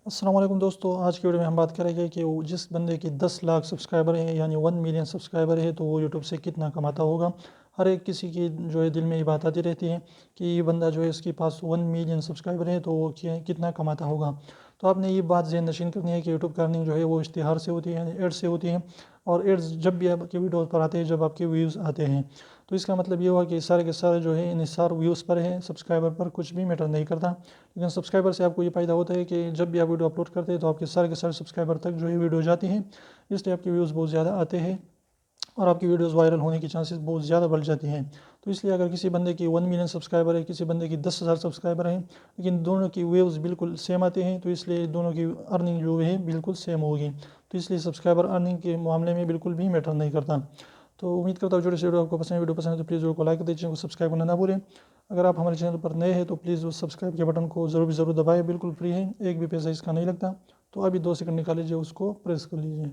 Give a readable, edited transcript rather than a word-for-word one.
السلام علیکم دوستو، آج کی ویڈیو میں ہم بات کریں گے کہ وہ جس بندے کی 10 لاکھ سبسکرائبر ہیں یعنی 1 ملین سبسکرائبر ہے تو وہ یوٹیوب سے کتنا کماتا ہوگا۔ ہر ایک کسی کی جو ہے دل میں یہ بات آتی رہتی ہے کہ یہ بندہ جو ہے اس کے پاس 1 ملین سبسکرائبر ہے تو وہ کتنا کماتا ہوگا۔ تو آپ نے یہ بات ذہن نشین کرنی ہے کہ یوٹیوب کا ارننگ جو ہے وہ اشتہار سے ہوتی ہے، یعنی ایڈ سے ہوتی ہے، اور ایڈز جب بھی آپ کے ویڈیوز پر آتے ہیں جب آپ کے ویوز آتے ہیں تو اس کا مطلب یہ ہوا کہ سارے کے سارے جو ہے انحصار ویوز پر ہے، سبسکرائبر پر کچھ بھی میٹر نہیں کرتا۔ لیکن سبسکرائبر سے آپ کو یہ فائدہ ہوتا ہے کہ جب بھی آپ ویڈیو اپلوڈ کرتے ہیں تو آپ کے سارے سبسکرائبر تک جو ہے ویڈیو جاتی ہیں، اس لیے آپ کے ویوز بہت زیادہ آتے ہیں اور آپ کی ویڈیوز وائرل ہونے کی چانسز بہت زیادہ بڑھ جاتی ہیں۔ تو اس لیے اگر کسی بندے کی 1 ملین سبسکرائبر ہے، کسی بندے کی 10,000 سبسکرائبر ہیں، لیکن دونوں کی ویوز بالکل سیم آتے ہیں تو اس لیے دونوں کی ارننگ جو ہے بالکل سیم ہوگی۔ تو اس لیے سبسکرائبر ارننگ کے معاملے میں بالکل بھی میٹر نہیں کرتا۔ تو امید کرتا ہوں جو ویڈیو آپ کو پسند ہے، ویڈیو پسند ہے تو پلیز ویڈیو کو لائک کر دیجیے، چینل کو سبسکرائب کرنا نہ بھولیں۔ اگر آپ ہمارے چینل پر نئے ہیں تو پلیز اس سبسکرائب کے بٹن کو ضرور دبائیں، بالکل فری ہے، ایک بھی پیسہ اس کا نہیں لگتا۔ تو ابھی 2 سیکنڈ نکال لیجیے، اس کو پریس کر لیجیے۔